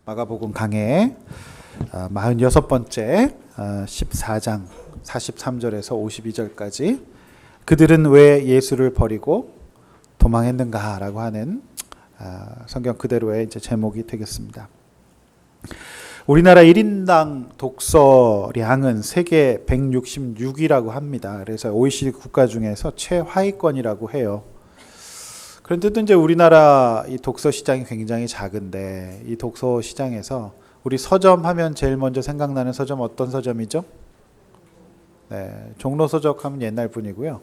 마가복음 강해 46번째 14장 43절에서 52절까지 그들은 왜 예수를 버리고 도망했는가라고 하는 성경 그대로의 이제 제목이 되겠습니다. 우리나라 1인당 독서량은 세계 166위라고 합니다. 그래서 OECD 국가 중에서 최하위권이라고 해요. 그런데도 이제 우리나라 이 독서 시장이 굉장히 작은데 이 독서 시장에서 우리 서점 하면 제일 먼저 생각나는 서점 어떤 서점이죠? 네, 종로 서적 하면 옛날 분이고요.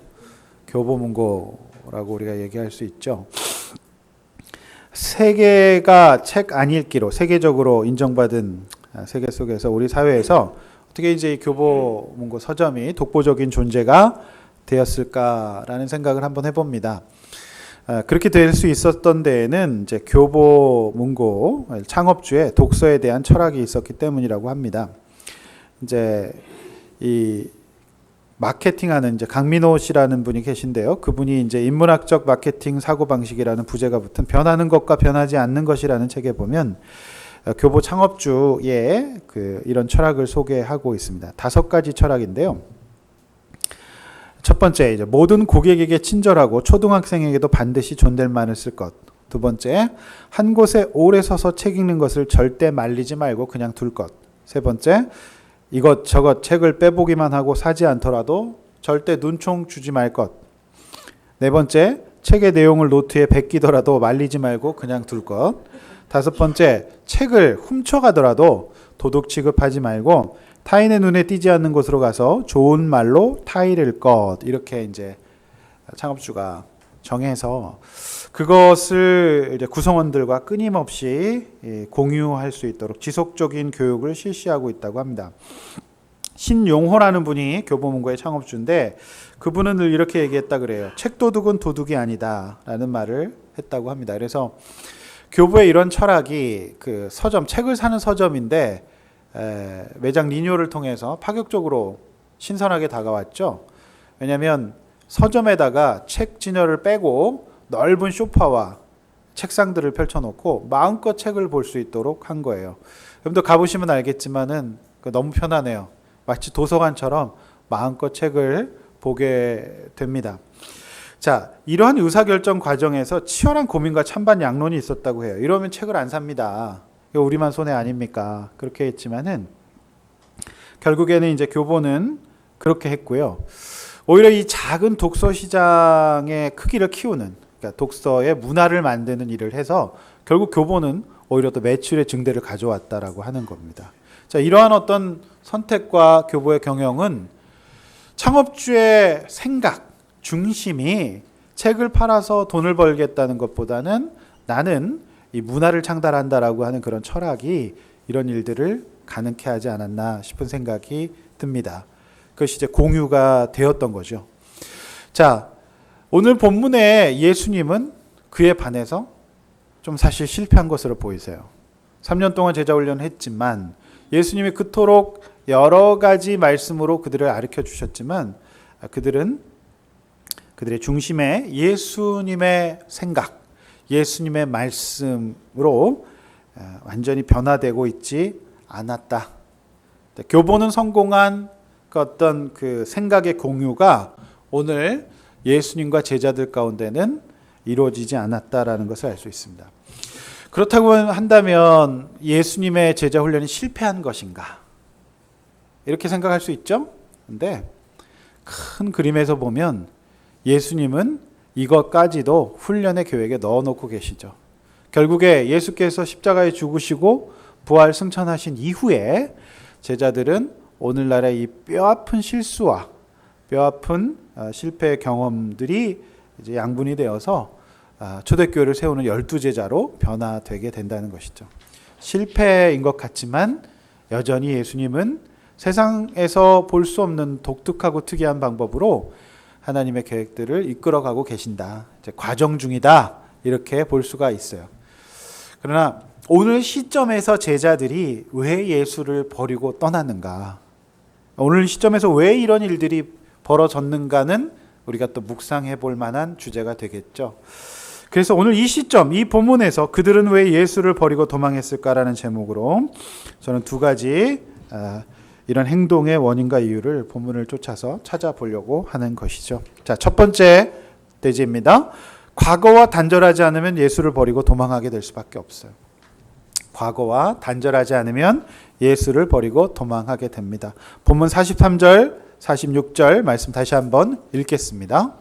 교보문고라고 우리가 얘기할 수 있죠. 세계가 책 안 읽기로 세계적으로 인정받은 세계 속에서 우리 사회에서 어떻게 이제 이 교보문고 서점이 독보적인 존재가 되었을까라는 생각을 한번 해봅니다. 그렇게 될 수 있었던 데에는 이제 교보문고 창업주의 독서에 대한 철학이 있었기 때문이라고 합니다. 이제 이 마케팅하는 이제 강민호 씨라는 분이 계신데요. 그분이 이제 인문학적 마케팅 사고 방식이라는 부제가 붙은 변하는 것과 변하지 않는 것이라는 책에 보면 교보 창업주의 이런 철학을 소개하고 있습니다. 5가지 철학인데요. 첫 번째, 이제 모든 고객에게 친절하고 초등학생에게도 반드시 존댓말을 쓸 것. 두 번째, 한 곳에 오래 서서 책 읽는 것을 절대 말리지 말고 그냥 둘 것. 세 번째, 이것저것 책을 빼보기만 하고 사지 않더라도 절대 눈총 주지 말 것. 네 번째, 책의 내용을 노트에 베끼더라도 말리지 말고 그냥 둘 것. 다섯 번째, 책을 훔쳐가더라도 도둑 취급하지 말고 타인의 눈에 띄지 않는 곳으로 가서 좋은 말로 타이를 것. 이렇게 이제 창업주가 정해서 그것을 이제 구성원들과 끊임없이 공유할 수 있도록 지속적인 교육을 실시하고 있다고 합니다. 신용호라는 분이 교보문고의 창업주인데 그분은 늘 이렇게 얘기했다 그래요. 책도둑은 도둑이 아니다 라는 말을 했다고 합니다. 그래서 교보의 이런 철학이 그 서점, 책을 사는 서점인데 매장 리뉴얼을 통해서 파격적으로 신선하게 다가왔죠. 왜냐하면 서점에다가 책 진열을 빼고 넓은 소파와 책상들을 펼쳐놓고 마음껏 책을 볼 수 있도록 한 거예요. 여러분도 가보시면 알겠지만은 너무 편하네요. 마치 도서관처럼 마음껏 책을 보게 됩니다. 자, 이러한 의사결정 과정에서 치열한 고민과 찬반 양론이 있었다고 해요. 이러면 책을 안 삽니다. 우리만 손해 아닙니까? 그렇게 했지만은 결국에는 이제 교보는 그렇게 했고요. 오히려 이 작은 독서 시장의 크기를 키우는, 그러니까 독서의 문화를 만드는 일을 해서 결국 교보는 오히려 또 매출의 증대를 가져왔다라고 하는 겁니다. 자, 이러한 어떤 선택과 교보의 경영은 창업주의 생각, 중심이 책을 팔아서 돈을 벌겠다는 것보다는 나는 이 문화를 창달한다라고 하는 그런 철학이 이런 일들을 가능케 하지 않았나 싶은 생각이 듭니다. 그것이 이제 공유가 되었던 거죠. 자, 오늘 본문에 예수님은 그에 반해서 좀 사실 실패한 것으로 보이세요. 3년 동안 제자 훈련을 했지만 예수님이 그토록 여러 가지 말씀으로 그들을 가르쳐 주셨지만 그들은 그들의 중심에 예수님의 생각, 예수님의 말씀으로 완전히 변화되고 있지 않았다. 교보는 성공한 어떤 그 생각의 공유가 오늘 예수님과 제자들 가운데는 이루어지지 않았다라는 것을 알 수 있습니다. 그렇다고 한다면 예수님의 제자 훈련이 실패한 것인가? 이렇게 생각할 수 있죠? 근데 큰 그림에서 보면 예수님은 이것까지도 훈련의 계획에 넣어놓고 계시죠. 결국에 예수께서 십자가에 죽으시고 부활 승천하신 이후에 제자들은 오늘날의 이 뼈아픈 실수와 뼈아픈 실패의 경험들이 이제 양분이 되어서 초대교회를 세우는 12제자로 변화되게 된다는 것이죠. 실패인 것 같지만 여전히 예수님은 세상에서 볼 수 없는 독특하고 특이한 방법으로 하나님의 계획들을 이끌어가고 계신다. 이제 과정 중이다. 이렇게 볼 수가 있어요. 그러나 오늘 시점에서 제자들이 왜 예수를 버리고 떠났는가? 오늘 시점에서 왜 이런 일들이 벌어졌는가는 우리가 또 묵상해 볼 만한 주제가 되겠죠. 그래서 오늘 이 시점, 이 본문에서 그들은 왜 예수를 버리고 도망했을까라는 제목으로 저는 두 가지 이런 행동의 원인과 이유를 본문을 쫓아서 찾아보려고 하는 것이죠. 자, 첫 번째 대지입니다. 과거와 단절하지 않으면 예수를 버리고 도망하게 될 수밖에 없어요. 과거와 단절하지 않으면 예수를 버리고 도망하게 됩니다. 본문 43절, 46절 말씀 다시 한번 읽겠습니다.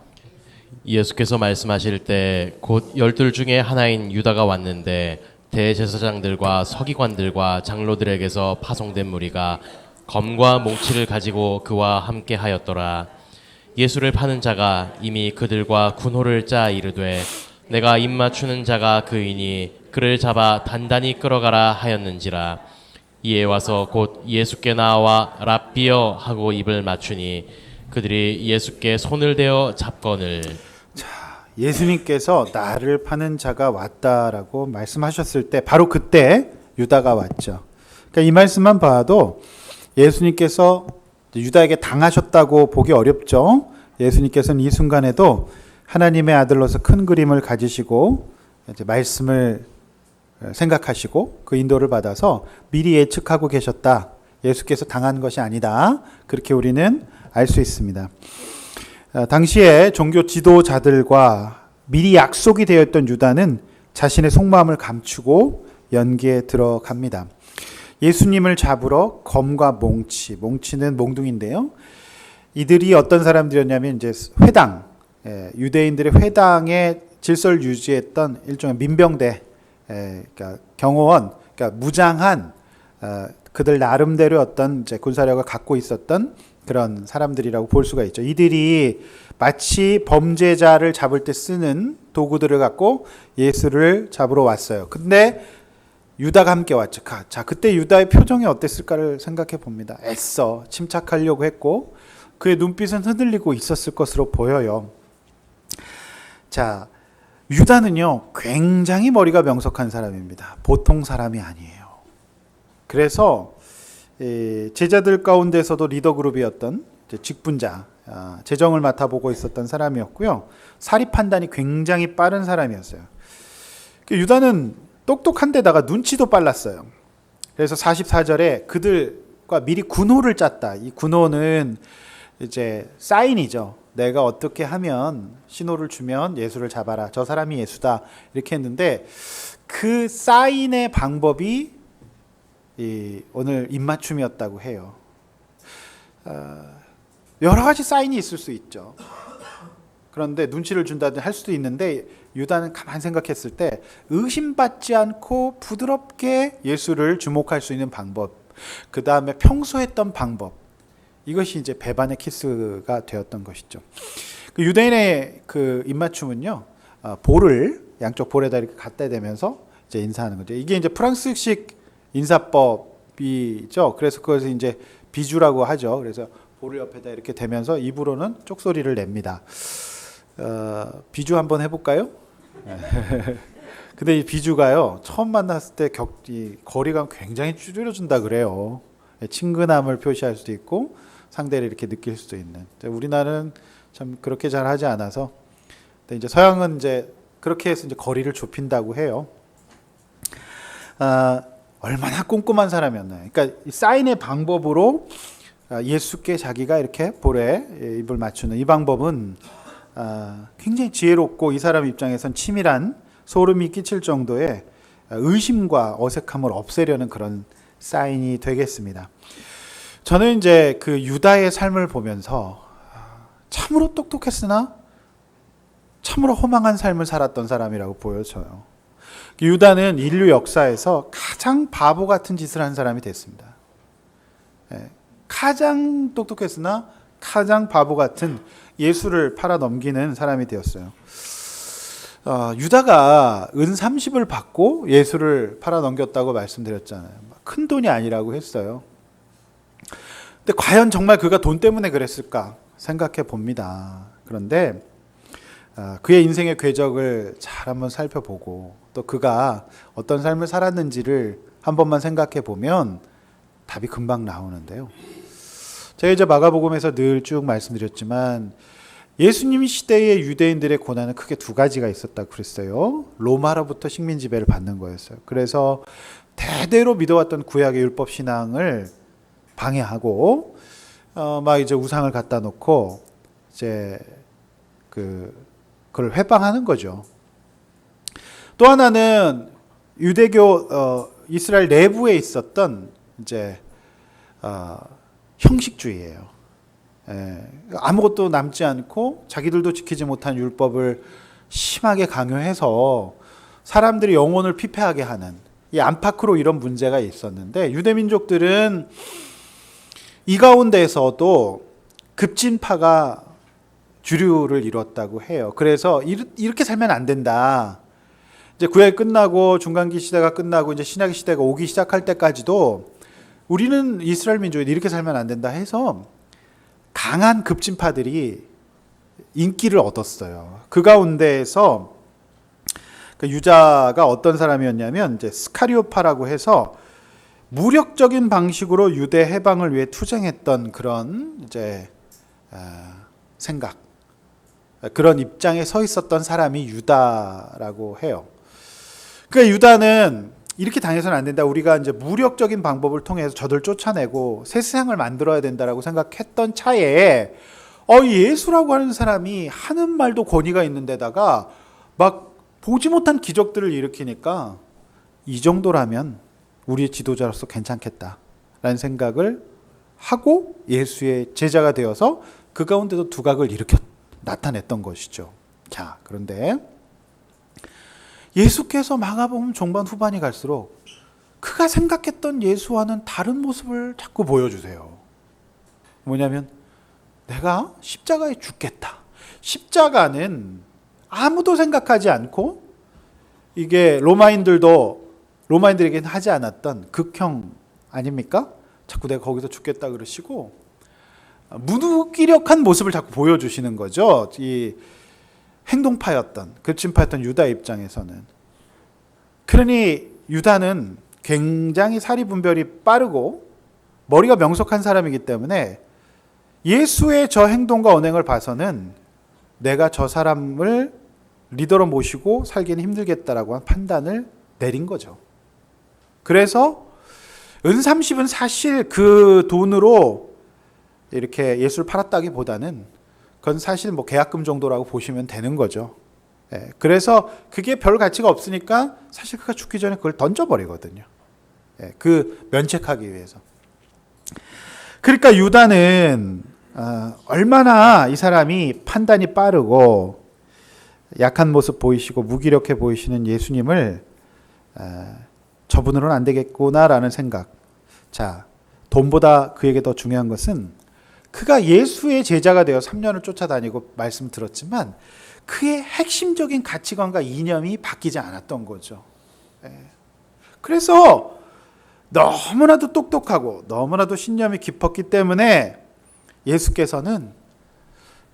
예수께서 말씀하실 때 곧 12 중에 하나인 유다가 왔는데 대제사장들과 서기관들과 장로들에게서 파송된 무리가 검과 몽치를 가지고 그와 함께 하였더라. 예수를 파는 자가 이미 그들과 군호를 짜 이르되 내가 입 맞추는 자가 그이니 그를 잡아 단단히 끌어가라 하였는지라. 이에 와서 곧 예수께 나와 랍비여 하고 입을 맞추니 그들이 예수께 손을 대어 잡거늘. 예수님께서 나를 파는 자가 왔다라고 말씀하셨을 때 바로 그때 유다가 왔죠. 그러니까 이 말씀만 봐도 예수님께서 유다에게 당하셨다고 보기 어렵죠. 예수님께서는 이 순간에도 하나님의 아들로서 큰 그림을 가지시고 이제 말씀을 생각하시고 그 인도를 받아서 미리 예측하고 계셨다. 예수께서 당한 것이 아니다. 그렇게 우리는 알 수 있습니다. 당시에 종교 지도자들과 미리 약속이 되어 있던 유다는 자신의 속마음을 감추고 연기에 들어갑니다. 예수님을 잡으러 검과 몽치는 몽둥인데요. 이들이 어떤 사람들이었냐면 이제 회당, 유대인들의 회당의 질서를 유지했던 일종의 민병대, 그러니까 경호원, 그러니까 무장한 그들 나름대로 어떤 이제 군사력을 갖고 있었던 그런 사람들이라고 볼 수가 있죠. 이들이 마치 범죄자를 잡을 때 쓰는 도구들을 갖고 예수를 잡으러 왔어요. 근데 유다가 함께 왔죠. 자, 그때 유다의 표정이 어땠을까를 생각해 봅니다. 애써 침착하려고 했고 그의 눈빛은 흔들리고 있었을 것으로 보여요. 자, 유다는요 굉장히 머리가 명석한 사람입니다. 보통 사람이 아니에요. 그래서 제자들 가운데서도 리더 그룹이었던 직분자, 재정을 맡아보고 있었던 사람이었고요. 사리 판단이 굉장히 빠른 사람이었어요. 유다는 똑똑한 데다가 눈치도 빨랐어요. 그래서 44절에 그들과 미리 군호를 짰다. 이 군호는 이제 사인이죠. 내가 어떻게 하면 신호를 주면 예수를 잡아라. 저 사람이 예수다. 이렇게 했는데 그 사인의 방법이 오늘 입맞춤이었다고 해요. 여러 가지 사인이 있을 수 있죠. 그런데 눈치를 준다든지 할 수도 있는데 유다는 가만히 생각했을 때 의심받지 않고 부드럽게 예수를 주목할 수 있는 방법, 그 다음에 평소 했던 방법, 이것이 이제 배반의 키스가 되었던 것이죠. 그 유대인의 그 입맞춤은요, 볼을 양쪽 볼에다 이렇게 갖다 대면서 이제 인사하는 거죠. 이게 이제 프랑스식 인사법이죠. 그래서 그것을 이제 비주라고 하죠. 그래서 볼을 옆에다 이렇게 대면서 입으로는 쪽소리를 냅니다. 비주 한번 해볼까요? 근데 이 비주가요 처음 만났을 때 거리감 굉장히 줄여준다 그래요. 친근함을 표시할 수도 있고 상대를 이렇게 느낄 수도 있는. 우리나라는 참 그렇게 잘 하지 않아서. 근데 이제 서양은 이제 그렇게 해서 이제 거리를 좁힌다고 해요. 얼마나 꼼꼼한 사람이었나요? 그러니까 사인의 방법으로 예수께 자기가 이렇게 볼에 입을 맞추는 이 방법은 굉장히 지혜롭고 이 사람 입장에선 치밀한 소름이 끼칠 정도의 의심과 어색함을 없애려는 그런 사인이 되겠습니다. 저는 이제 그 유다의 삶을 보면서 참으로 똑똑했으나 참으로 허망한 삶을 살았던 사람이라고 보여져요. 유다는 인류 역사에서 가장 바보 같은 짓을 한 사람이 됐습니다. 가장 똑똑했으나 가장 바보 같은 예수를 팔아 넘기는 사람이 되었어요. 유다가 은 30을 받고 예수를 팔아 넘겼다고 말씀드렸잖아요. 큰 돈이 아니라고 했어요. 근데 과연 정말 그가 돈 때문에 그랬을까 생각해 봅니다. 그런데 그의 인생의 궤적을 잘 한번 살펴보고 또 그가 어떤 삶을 살았는지를 한 번만 생각해 보면 답이 금방 나오는데요. 제가 이제 마가복음에서 늘 쭉 말씀드렸지만 예수님 시대의 유대인들의 고난은 크게 두 가지가 있었다고 그랬어요. 로마로부터 식민 지배를 받는 거였어요. 그래서 대대로 믿어왔던 구약의 율법 신앙을 방해하고 막 이제 우상을 갖다 놓고 이제 그걸 회방하는 거죠. 또 하나는 유대교 이스라엘 내부에 있었던 이제 형식주의예요. 아무것도 남지 않고 자기들도 지키지 못한 율법을 심하게 강요해서 사람들이 영혼을 피폐하게 하는 이 안팎으로 이런 문제가 있었는데, 유대민족들은 이 가운데에서도 급진파가 주류를 이뤘다고 해요. 그래서 이렇게 살면 안 된다. 이제 구약이 끝나고 중간기 시대가 끝나고 이제 신약의 시대가 오기 시작할 때까지도 우리는 이스라엘 민족이 이렇게 살면 안 된다 해서 강한 급진파들이 인기를 얻었어요. 그 가운데에서 유다가 어떤 사람이었냐면 이제 스카리오파라고 해서 무력적인 방식으로 유대 해방을 위해 투쟁했던 그런 이제 생각, 그런 입장에 서 있었던 사람이 유다라고 해요. 그러니까 유다는 이렇게 당해서는 안 된다. 우리가 이제 무력적인 방법을 통해서 저들 쫓아내고 새 세상을 만들어야 된다라고 생각했던 차에 예수라고 하는 사람이 하는 말도 권위가 있는 데다가 막 보지 못한 기적들을 일으키니까 이 정도라면 우리의 지도자로서 괜찮겠다라는 생각을 하고 예수의 제자가 되어서 그 가운데도 두각을 나타냈던 것이죠. 자, 그런데 예수께서 마가복음 종반 후반이 갈수록 그가 생각했던 예수와는 다른 모습을 자꾸 보여주세요. 뭐냐면 내가 십자가에 죽겠다. 십자가는 아무도 생각하지 않고 이게 로마인들에게는 하지 않았던 극형 아닙니까? 자꾸 내가 거기서 죽겠다 그러시고 무기력한 모습을 자꾸 보여주시는 거죠. 이 행동파였던, 급진파였던 유다 입장에서는. 그러니 유다는 굉장히 사리분별이 빠르고 머리가 명석한 사람이기 때문에 예수의 저 행동과 언행을 봐서는 내가 저 사람을 리더로 모시고 살기는 힘들겠다라고 한 판단을 내린 거죠. 그래서 은30은 사실 그 돈으로 이렇게 예수를 팔았다기보다는 그건 사실 계약금 정도라고 보시면 되는 거죠. 그래서 그게 별 가치가 없으니까 사실 그가 죽기 전에 그걸 던져버리거든요. 그 면책하기 위해서. 그러니까 유다는 얼마나 이 사람이 판단이 빠르고 약한 모습 보이시고 무기력해 보이시는 예수님을 저분으로는 안 되겠구나라는 생각. 자, 돈보다 그에게 더 중요한 것은 그가 예수의 제자가 되어 3년을 쫓아다니고 말씀 들었지만 그의 핵심적인 가치관과 이념이 바뀌지 않았던 거죠. 그래서 너무나도 똑똑하고 너무나도 신념이 깊었기 때문에 예수께서는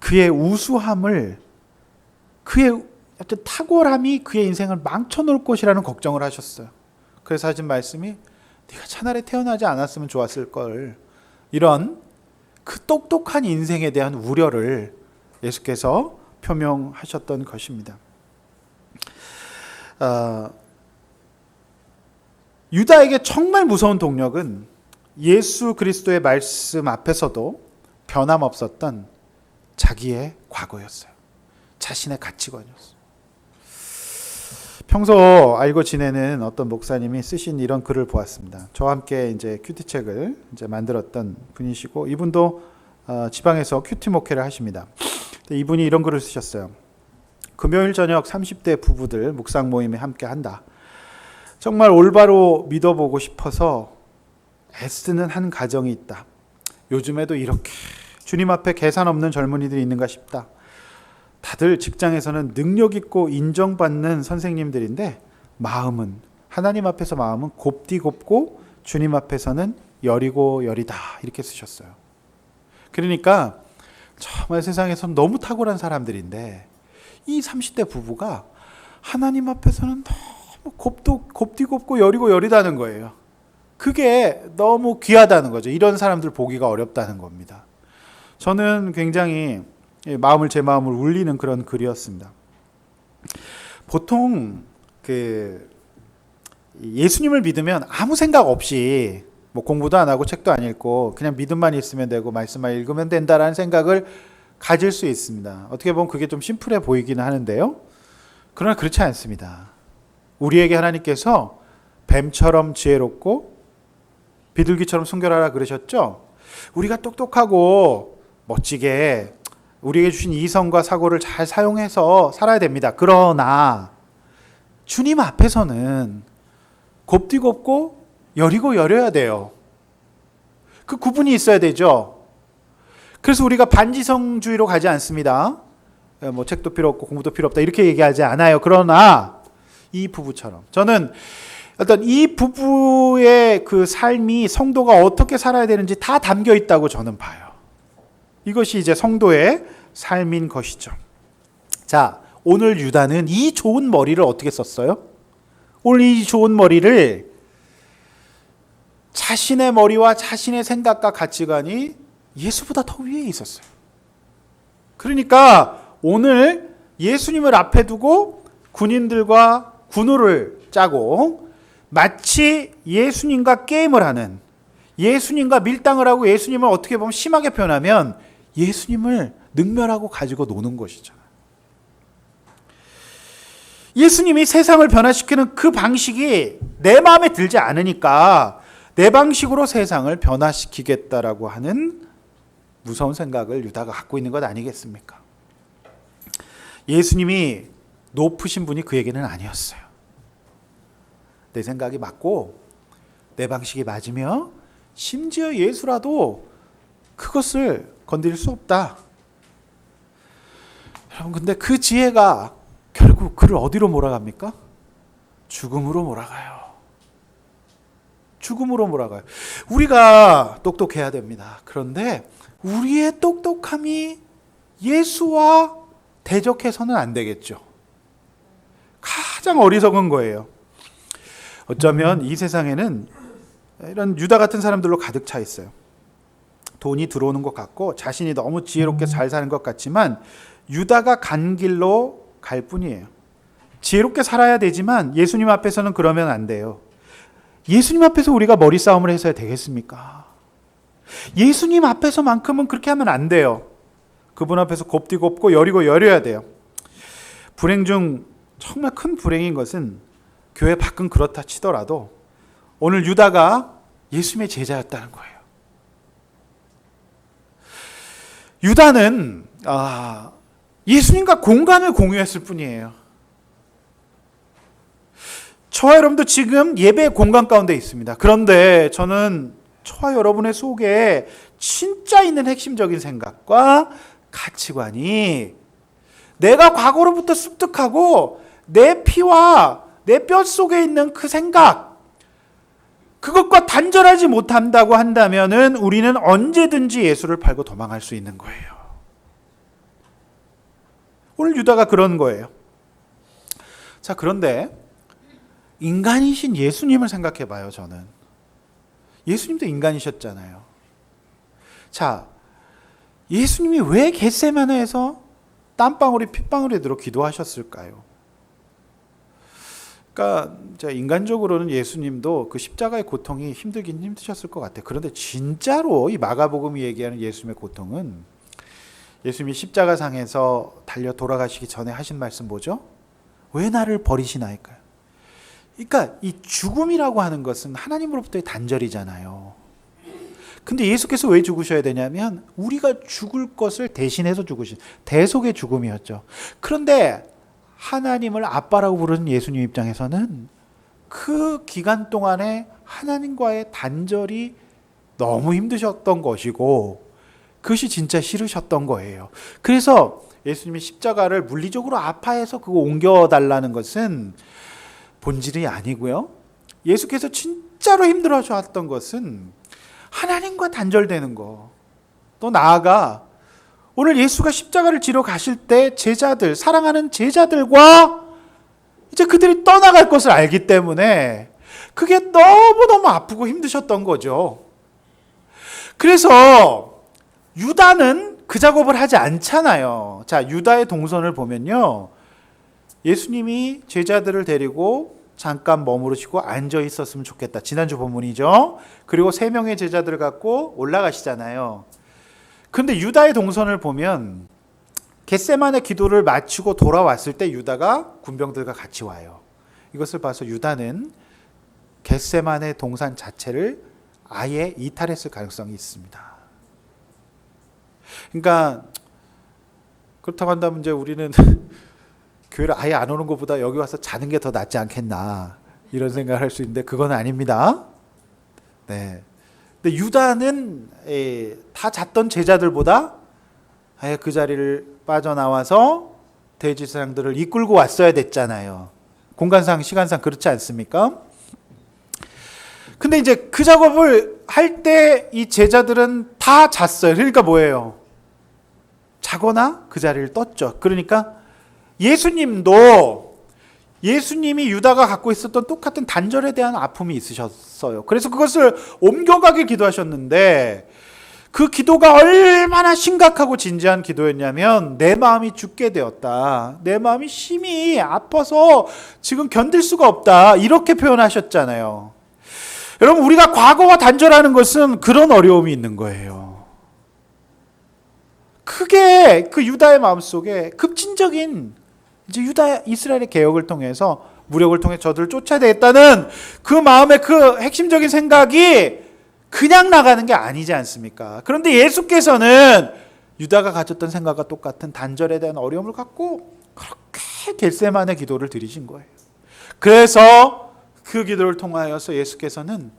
그의 우수함을, 그의 어떤 탁월함이 그의 인생을 망쳐놓을 것이라는 걱정을 하셨어요. 그래서 하신 말씀이 네가 차라리 태어나지 않았으면 좋았을 걸, 이런 그 똑똑한 인생에 대한 우려를 예수께서 표명하셨던 것입니다. 유다에게 정말 무서운 동력은 예수 그리스도의 말씀 앞에서도 변함없었던 자기의 과거였어요. 자신의 가치관이었어요. 평소 알고 지내는 어떤 목사님이 쓰신 이런 글을 보았습니다. 저와 함께 이제 큐티책을 이제 만들었던 분이시고, 이분도 지방에서 큐티 목회를 하십니다. 이분이 이런 글을 쓰셨어요. 금요일 저녁 30대 부부들 묵상 모임에 함께 한다. 정말 올바로 믿어보고 싶어서 애쓰는 한 가정이 있다. 요즘에도 이렇게 주님 앞에 계산 없는 젊은이들이 있는가 싶다. 다들 직장에서는 능력 있고 인정받는 선생님들인데 마음은, 하나님 앞에서 마음은 곱디곱고 주님 앞에서는 여리고 여리다, 이렇게 쓰셨어요. 그러니까 정말 세상에서 너무 탁월한 사람들인데 이 30대 부부가 하나님 앞에서는 너무 곱디곱고 여리고 여리다는 거예요. 그게 너무 귀하다는 거죠. 이런 사람들 보기가 어렵다는 겁니다. 저는 굉장히 제 마음을 울리는 그런 글이었습니다. 보통 예수님을 믿으면 아무 생각 없이 뭐 공부도 안 하고 책도 안 읽고 그냥 믿음만 있으면 되고 말씀만 읽으면 된다라는 생각을 가질 수 있습니다. 어떻게 보면 그게 좀 심플해 보이기는 하는데요. 그러나 그렇지 않습니다. 우리에게 하나님께서 뱀처럼 지혜롭고 비둘기처럼 순결하라 그러셨죠? 우리가 똑똑하고 멋지게 우리에게 주신 이성과 사고를 잘 사용해서 살아야 됩니다. 그러나 주님 앞에서는 곱디곱고 여리고 여려야 돼요. 그 구분이 있어야 되죠. 그래서 우리가 반지성주의로 가지 않습니다. 뭐 책도 필요 없고 공부도 필요 없다 이렇게 얘기하지 않아요. 그러나 이 부부처럼 저는 어떤 이 부부의 그 삶이 성도가 어떻게 살아야 되는지 다 담겨 있다고 저는 봐요. 이것이 이제 성도의 삶인 것이죠. 자, 오늘 유다는 이 좋은 머리를 어떻게 썼어요? 오늘 이 좋은 머리를 자신의 머리와 자신의 생각과 가치관이 예수보다 더 위에 있었어요. 그러니까 오늘 예수님을 앞에 두고 군인들과 군우를 짜고 마치 예수님과 게임을 하는, 예수님과 밀당을 하고 예수님을 어떻게 보면 심하게 표현하면 예수님을 능멸하고 가지고 노는 것이잖아요. 예수님이 세상을 변화시키는 그 방식이 내 마음에 들지 않으니까 내 방식으로 세상을 변화시키겠다라고 하는 무서운 생각을 유다가 갖고 있는 것 아니겠습니까? 예수님이 높으신 분이 그 얘기는 아니었어요. 내 생각이 맞고 내 방식이 맞으며 심지어 예수라도 그것을 건드릴 수 없다. 여러분, 근데 그 지혜가 결국 그를 어디로 몰아갑니까? 죽음으로 몰아가요. 죽음으로 몰아가요. 우리가 똑똑해야 됩니다. 그런데 우리의 똑똑함이 예수와 대적해서는 안 되겠죠. 가장 어리석은 거예요. 어쩌면 이 세상에는 이런 유다 같은 사람들로 가득 차 있어요. 돈이 들어오는 것 같고 자신이 너무 지혜롭게 잘 사는 것 같지만 유다가 간 길로 갈 뿐이에요. 지혜롭게 살아야 되지만 예수님 앞에서는 그러면 안 돼요. 예수님 앞에서 우리가 머리 싸움을 해서야 되겠습니까? 예수님 앞에서만큼은 그렇게 하면 안 돼요. 그분 앞에서 곱디곱고 여리고 여려야 돼요. 불행 중 정말 큰 불행인 것은 교회 밖은 그렇다 치더라도 오늘 유다가 예수님의 제자였다는 거예요. 유다는 예수님과 공간을 공유했을 뿐이에요. 저와 여러분도 지금 예배의 공간 가운데 있습니다. 그런데 저는 저와 여러분의 속에 진짜 있는 핵심적인 생각과 가치관이 내가 과거로부터 습득하고 내 피와 내 뼈 속에 있는 그 생각, 그것과 단절하지 못한다고 한다면은 우리는 언제든지 예수를 팔고 도망할 수 있는 거예요. 오늘 유다가 그런 거예요. 자, 그런데 인간이신 예수님을 생각해 봐요, 저는. 예수님도 인간이셨잖아요. 자, 예수님이 왜 겟세마네에서 땀방울이 핏방울이 들어 기도하셨을까요? 그러니까 인간적으로는 예수님도 그 십자가의 고통이 힘들긴 힘드셨을 것 같아요. 그런데 진짜로 이 마가복음이 얘기하는 예수님의 고통은 예수님이 십자가상에서 달려 돌아가시기 전에 하신 말씀 뭐죠? 왜 나를 버리시나이까요? 그러니까 이 죽음이라고 하는 것은 하나님으로부터의 단절이잖아요. 근데 예수께서 왜 죽으셔야 되냐면 우리가 죽을 것을 대신해서 죽으신 대속의 죽음이었죠. 그런데 하나님을 아빠라고 부르는 예수님 입장에서는 그 기간 동안에 하나님과의 단절이 너무 힘드셨던 것이고 그것이 진짜 싫으셨던 거예요. 그래서 예수님이 십자가를 물리적으로 아파해서 그거 옮겨달라는 것은 본질이 아니고요. 예수께서 진짜로 힘들어하셨던 것은 하나님과 단절되는 거. 또 나아가 오늘 예수가 십자가를 지러 가실 때 제자들, 사랑하는 제자들과 이제 그들이 떠나갈 것을 알기 때문에 그게 너무너무 아프고 힘드셨던 거죠. 그래서 유다는 그 작업을 하지 않잖아요. 자, 유다의 동선을 보면요. 예수님이 제자들을 데리고 잠깐 머무르시고 앉아 있었으면 좋겠다. 지난주 본문이죠. 그리고 3명의 제자들을 갖고 올라가시잖아요. 그런데 유다의 동선을 보면 겟세만의 기도를 마치고 돌아왔을 때 유다가 군병들과 같이 와요. 이것을 봐서 유다는 겟세만의 동산 자체를 아예 이탈했을 가능성이 있습니다. 그러니까 그렇다고 한다면 이제 우리는 교회를 아예 안 오는 것보다 여기 와서 자는 게 더 낫지 않겠나 이런 생각을 할 수 있는데 그건 아닙니다. 네. 근데 유다는 다 잤던 제자들보다 아예 그 자리를 빠져나와서 대제사장들을 이끌고 왔어야 됐잖아요. 공간상 시간상 그렇지 않습니까? 근데 이제 그 작업을 할 때 이 제자들은 다 잤어요. 그러니까 뭐예요? 자거나 그 자리를 떴죠. 그러니까 예수님이 유다가 갖고 있었던 똑같은 단절에 대한 아픔이 있으셨어요. 그래서 그것을 옮겨가길 기도하셨는데 그 기도가 얼마나 심각하고 진지한 기도였냐면 내 마음이 죽게 되었다. 내 마음이 심히 아파서 지금 견딜 수가 없다. 이렇게 표현하셨잖아요. 여러분, 우리가 과거와 단절하는 것은 그런 어려움이 있는 거예요. 크게 그 유다의 마음속에 급진적인 이제 이스라엘의 개혁을 통해서 무력을 통해 저들을 쫓아야 되겠다는 그 마음의 그 핵심적인 생각이 그냥 나가는 게 아니지 않습니까? 그런데 예수께서는 유다가 가졌던 생각과 똑같은 단절에 대한 어려움을 갖고 그렇게 겟세만의 기도를 드리신 거예요. 그래서 그 기도를 통하여서 예수께서는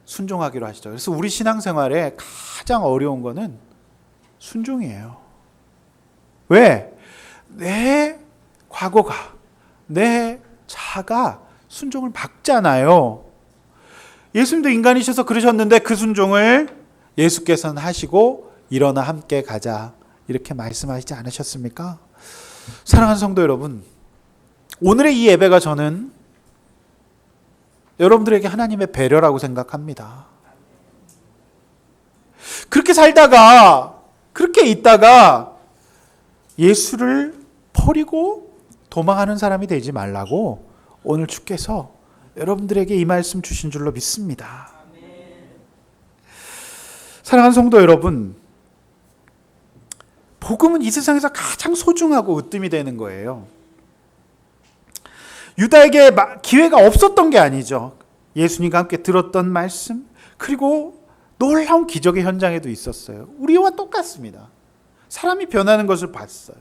순종하기로 하시죠. 그래서 우리 신앙생활에 가장 어려운 거는 순종이에요. 왜? 내 과거가, 내 자가 순종을 막잖아요. 예수님도 인간이셔서 그러셨는데 그 순종을 예수께서는 하시고 일어나 함께 가자 이렇게 말씀하시지 않으셨습니까? 사랑하는 성도 여러분, 오늘의 이 예배가 저는 여러분들에게 하나님의 배려라고 생각합니다. 그렇게 살다가 그렇게 있다가 예수를 버리고 도망하는 사람이 되지 말라고 오늘 주께서 여러분들에게 이 말씀 주신 줄로 믿습니다. 사랑하는 성도 여러분, 복음은 이 세상에서 가장 소중하고 으뜸이 되는 거예요. 유다에게 기회가 없었던 게 아니죠. 예수님과 함께 들었던 말씀, 그리고 놀라운 기적의 현장에도 있었어요. 우리와 똑같습니다. 사람이 변하는 것을 봤어요.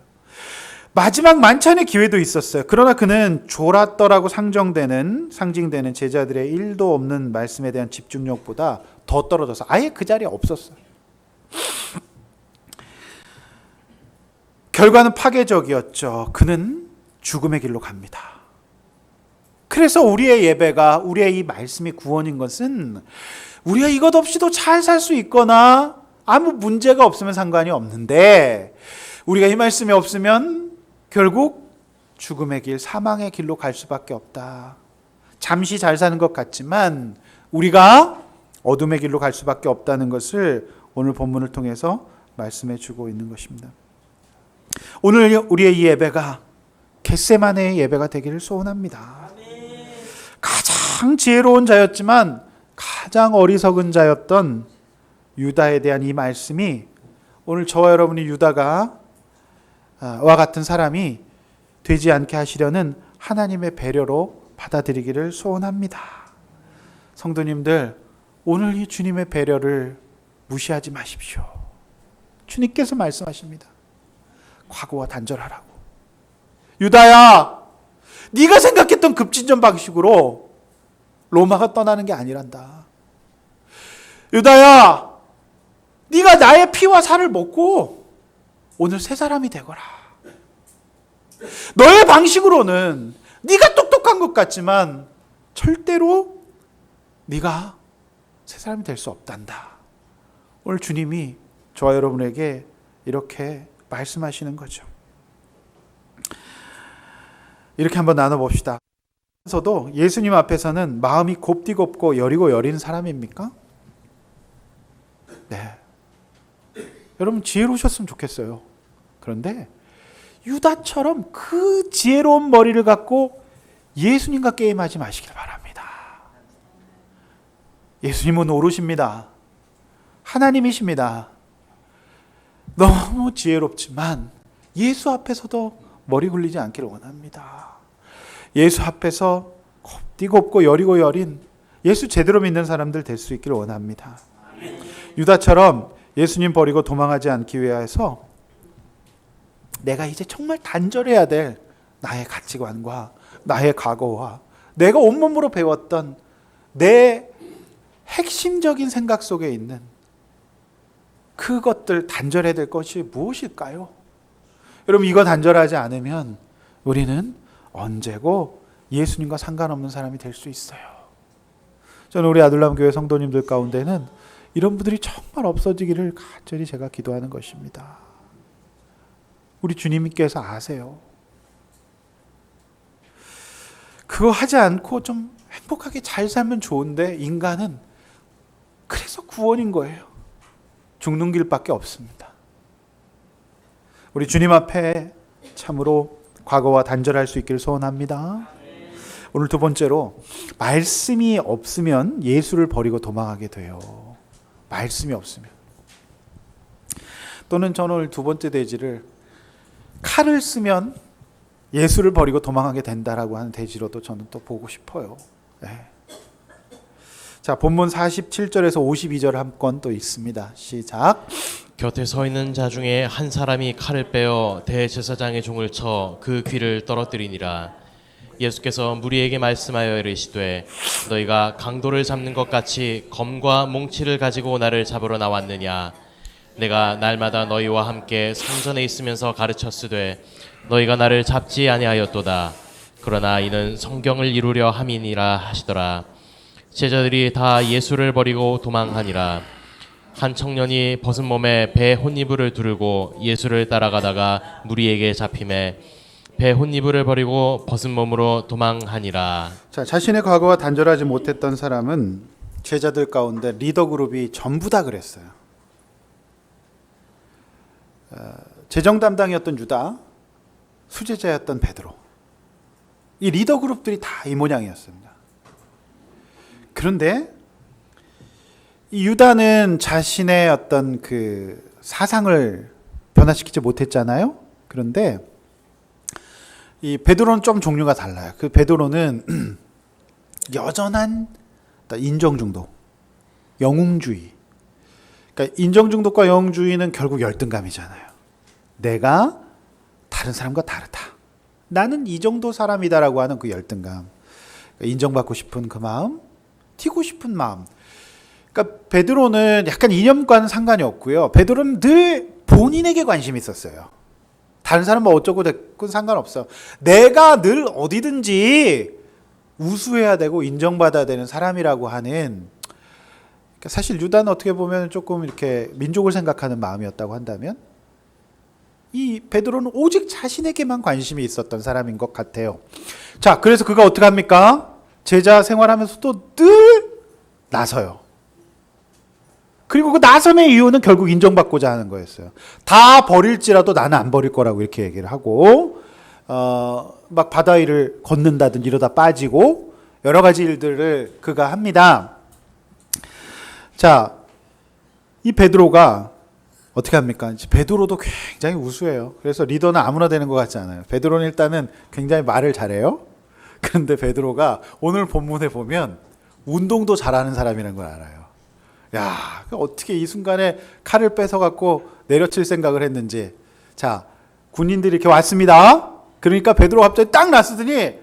마지막 만찬의 기회도 있었어요. 그러나 그는 졸았더라고 상징되는 제자들의 일도 없는 말씀에 대한 집중력보다 더 떨어져서 아예 그 자리에 없었어요. 결과는 파괴적이었죠. 그는 죽음의 길로 갑니다. 그래서 우리의 예배가, 우리의 이 말씀이 구원인 것은 우리가 이것 없이도 잘 살 수 있거나 아무 문제가 없으면 상관이 없는데 우리가 이 말씀이 없으면 결국 죽음의 길, 사망의 길로 갈 수밖에 없다. 잠시 잘 사는 것 같지만 우리가 어둠의 길로 갈 수밖에 없다는 것을 오늘 본문을 통해서 말씀해 주고 있는 것입니다. 오늘 우리의 이 예배가 겟세마네의 예배가 되기를 소원합니다. 가장 지혜로운 자였지만 가장 어리석은 자였던 유다에 대한 이 말씀이 오늘 저와 여러분이 유다가 와 같은 사람이 되지 않게 하시려는 하나님의 배려로 받아들이기를 소원합니다. 성도님들, 오늘 이 주님의 배려를 무시하지 마십시오. 주님께서 말씀하십니다. 과거와 단절하라고. 유다야, 네가 생각했던 급진전 방식으로 로마가 떠나는 게 아니란다. 유다야, 네가 나의 피와 살을 먹고 오늘 새 사람이 되거라. 너의 방식으로는 네가 똑똑한 것 같지만 절대로 네가 새 사람이 될 수 없단다. 오늘 주님이 저와 여러분에게 이렇게 말씀하시는 거죠. 이렇게 한번 나눠봅시다. 서도 예수님 앞에서는 마음이 곱디곱고 여리고 여린 사람입니까? 네. 여러분 지혜로우셨으면 좋겠어요. 그런데 유다처럼 그 지혜로운 머리를 갖고 예수님과 게임하지 마시길 바랍니다. 예수님은 오르십니다. 하나님이십니다. 너무 지혜롭지만 예수 앞에서도 머리 굴리지 않기를 원합니다. 예수 앞에서 곱디고 곱고 여리고 여린 예수 제대로 믿는 사람들 될 수 있기를 원합니다. 유다처럼 예수님 버리고 도망하지 않기 위해서 내가 이제 정말 단절해야 될 나의 가치관과 나의 과거와 내가 온몸으로 배웠던 내 핵심적인 생각 속에 있는 그것들 단절해야 될 것이 무엇일까요? 여러분 이거 단절하지 않으면 우리는 언제고 예수님과 상관없는 사람이 될 수 있어요. 저는 우리 아둘람 교회 성도님들 가운데는 이런 분들이 정말 없어지기를 간절히 제가 기도하는 것입니다. 우리 주님께서 아세요. 그거 하지 않고 좀 행복하게 잘 살면 좋은데 인간은 그래서 구원인 거예요. 죽는 길밖에 없습니다. 우리 주님 앞에 참으로 과거와 단절할 수 있기를 소원합니다. 오늘 두 번째로 말씀이 없으면 예수를 버리고 도망하게 돼요. 말씀이 없으면. 또는 저는 오늘 두 번째 대지를 칼을 쓰면 예수를 버리고 도망하게 된다라고 하는 대지로도 저는 또 보고 싶어요. 네. 자, 본문 47절에서 52절 한 건 또 있습니다. 시작. 곁에 서 있는 자 중에 한 사람이 칼을 빼어 대제사장의 종을 쳐 그 귀를 떨어뜨리니라. 예수께서 무리에게 말씀하여 이르시되 너희가 강도를 잡는 것 같이 검과 몽치를 가지고 나를 잡으러 나왔느냐. 내가 날마다 너희와 함께 성전에 있으면서 가르쳤으되 너희가 나를 잡지 아니하였도다. 그러나 이는 성경을 이루려 함이니라 하시더라. 제자들이 다 예수를 버리고 도망하니라. 한 청년이 벗은 몸에 배 혼이불을 두르고 예수를 따라가다가 무리에게 잡힘에 배 혼이불을 버리고 벗은 몸으로 도망하니라. 자, 자신의 과거와 단절하지 못했던 사람은 제자들 가운데 리더 그룹이 전부 다 그랬어요. 재정 담당이었던 유다, 수제자였던 베드로. 이 리더 그룹들이 다 이 모양이었습니다. 그런데 이 유다는 자신의 어떤 그 사상을 변화시키지 못했잖아요. 그런데 이 베드로는 좀 종류가 달라요. 그 베드로는 여전한 인정 중독, 영웅주의. 그러니까 인정 중독과 영웅주의는 결국 열등감이잖아요. 내가 다른 사람과 다르다. 나는 이 정도 사람이다라고 하는 그 열등감. 그러니까 인정받고 싶은 그 마음, 튀고 싶은 마음. 그러니까 베드로는 약간 이념과는 상관이 없고요. 베드로는 늘 본인에게 관심이 있었어요. 다른 사람은 어쩌고 됐건 상관없어. 내가 늘 어디든지 우수해야 되고 인정받아야 되는 사람이라고 하는, 그러니까 사실 유다는 어떻게 보면 조금 이렇게 민족을 생각하는 마음이었다고 한다면 이 베드로는 오직 자신에게만 관심이 있었던 사람인 것 같아요. 자, 그래서 그가 어떻게 합니까? 제자 생활하면서도 늘 나서요. 그리고 그 나선의 이유는 결국 인정받고자 하는 거였어요. 다 버릴지라도 나는 안 버릴 거라고 이렇게 얘기를 하고, 막 바다 위를 걷는다든지 이러다 빠지고 여러 가지 일들을 그가 합니다. 자, 이 베드로가 어떻게 합니까? 베드로도 굉장히 우수해요. 그래서 리더는 아무나 되는 것 같지 않아요. 베드로는 일단은 굉장히 말을 잘해요. 그런데 베드로가 오늘 본문에 보면 운동도 잘하는 사람이라는 걸 알아요. 야, 어떻게 이 순간에 칼을 뺏어갖고 내려칠 생각을 했는지. 자, 군인들이 이렇게 왔습니다. 그러니까 베드로가 갑자기 딱 나서더니